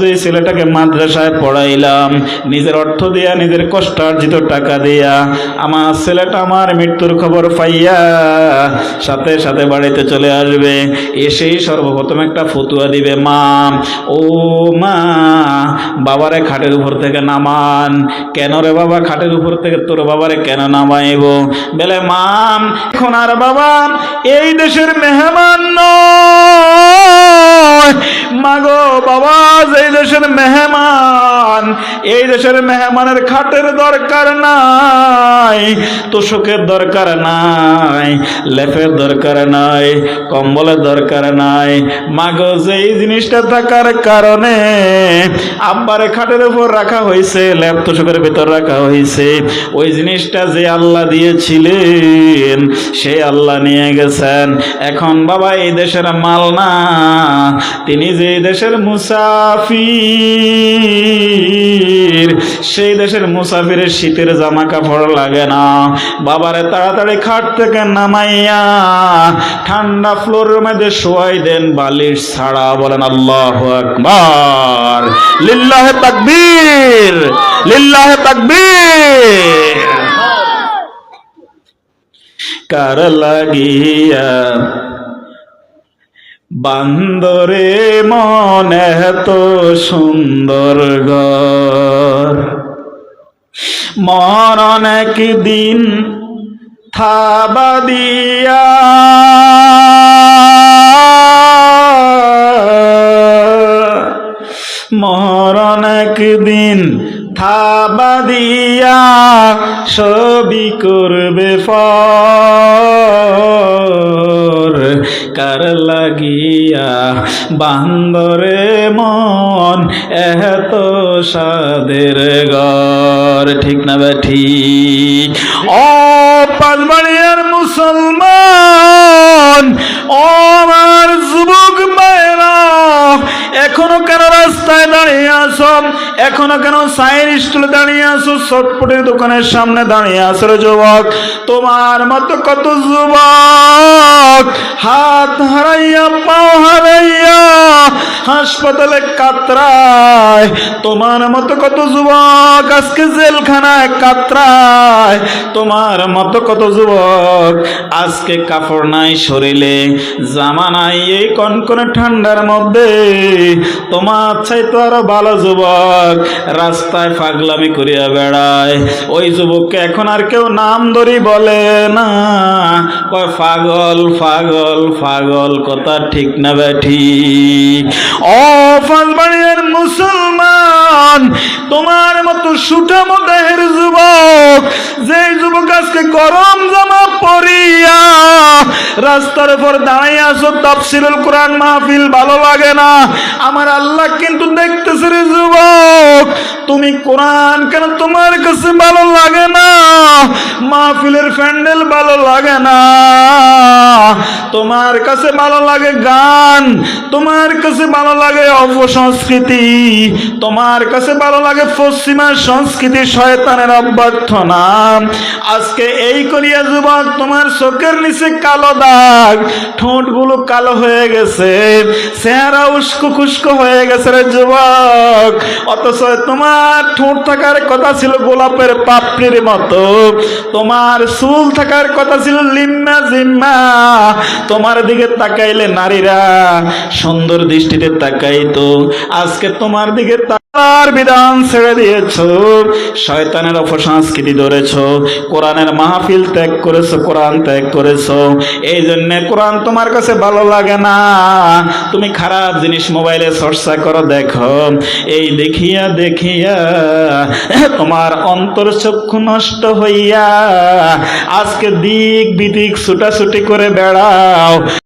যে ছেলেটাকে মাদ্রাসায় পড়াইলাম নিজের অর্থ দিয়া, নিজের কষ্টার্জিত টাকা দিয়া, আমার ছেলেটা আমার মৃত্যুর খবর পাইয়া সাথে সাথে বাড়িতে চলে আসবে। এসেই সর্বপ্রথম একটা ফতুয়া দিবে, মা ও মা, বাবারে খাটের উপর থেকে নামান। কেন রে বাবা, খাটের উপর থেকে তোর বাবারে কেন নামাইব? বলে মা, এখন আর বাবা এই দেশের মেহমান নয়, মাগো বাবা এই দেশের মেহমান, এই দেশের মেহমানের খাটের দরকার নাই, তোষকের দরকার নাই, লেপের দরকার নাই, কম্বলের দরকার নাই। মাগো যেই জিনিসটা থাকার কারণে আব্বারে খাটের উপর রাখা হয়েছে, লেপ তোষকের ভিতর রাখা হয়েছে, ওই জিনিসটা যে আল্লাহ দিয়েছিলেন সে আল্লাহ নিয়ে গেছেন। এখন বাবা এই দেশের মাল না, তিনি যে দেশের মুসাফির, সেই দেশের মুসাফিরের শীতের জামা কাপড় লাগে না। বাবারে তাড়াতাড়ি খাট থেকে নামাইয়া ঠান্ডা ফ্লোরের মধ্যে শোয়াই দেন, বালিশ ছাড়া। বলেন আল্লাহু আকবার, লিল্লাহে তাকবীর, লিল্লাহে তাকবীর। কার লাগিয়া বান্দরে মনে তো সুন্দর ঘর, মরণ একদিন থাবা দিয়া, মরণ একদিন থাবা দিয়া সবই করবে ফর। কার লাগিয়া বান্দরে মন এত সাদের ঘর, ঠিক না ঠিক? ও পাঁচবাড়িয়ার মুসলমান, ও আমার যুবক ভাইরা, এখনো কেন রাস্তায় দাঁড়িয়ে আসো? এখনো কেন সাইড স্টলে দাঁড়িয়ে আসো? চটপটির দোকানের সামনে দাঁড়িয়ে আসো রে যুবক। তোমার মতো কত যুবক হাত হারাইয়া, পাও হারাইয়া হাসপাতালে কাতরায়। তোমার মতো কত যুবক আজকে জেলখানায় কাতরায়। তোমার মতো কত যুবক আজকে কাপড় নাই শরীরে, জামা নাই এই কনকনে ঠান্ডার মধ্যে। তোমার চাইতো আরো ভালো যুবক রাস্তায় পাগলামি করিয়া বেড়ায়। ওই যুবককে এখন আর কেউ নাম ধরি বলে না, কয় পাগল পাগল পাগল। কথা ঠিক না ঠিক? ও ফালবাড়িয়ার মুসলমান, তোমার মতো সুঠামো দেহের যুবক, যে যুবক আজকে গরম জামা পরিয়া রাস্তার উপর দাঁড়িয়ে আসো, তাফসীরুল কোরআন মাহফিল ভালো লাগে না, আমার আল্লাহ কিন্তু দেখতেছে রে যুবক। তুমি কোরআন কেন তোমার কাছে ভালো লাগে না? মাহফিলের প্যান্ডেল ভালো লাগে না, তোমার কাছে ভালো লাগে গান, তোমার কাছে ভালো লাগে অপসংস্কৃতি, তোমার কাছে ভালো লাগে পশ্চিমা সংস্কৃতি, শয়তানের অভ্যর্থনা। আজকে এই করিয়া যুবক তোমার চোখের নিচে কালো দাগ, ঠোঁটগুলো কালো হয়ে গেছে, চেহারা উস্কো খুস্কো হয়ে গেছে রে যুবক। অথচ তোমার ঠোঁট থাকার কথা ছিল গোলাপের পাপড়ির মতো, তোমার চুল থাকার কথা ছিল লিম্মা জিম্মা। তোমার দিকে তাকাইলে নারীরা সুন্দর দৃষ্টিতে তাকাইতো, আজকে তোমার দিকে তার বিধান ছেড়ে দিয়েছো, শয়তানের অপসংস্কৃতি ধরেছো, কোরআনের মাহফিল ত্যাগ করেছো, কোরআন ত্যাগ করেছো। এই জন্য কোরআন তোমার কাছে ভালো লাগে না। তুমি খারাপ জিনিস মোবাইলে চর্চা করো, দেখো, এই দেখিয়া দেখিয়া তোমার অন্তর চক্ষু নষ্ট হইয়া আজকে দিক বিদিক ছুটাছুটি করে বেড়াও।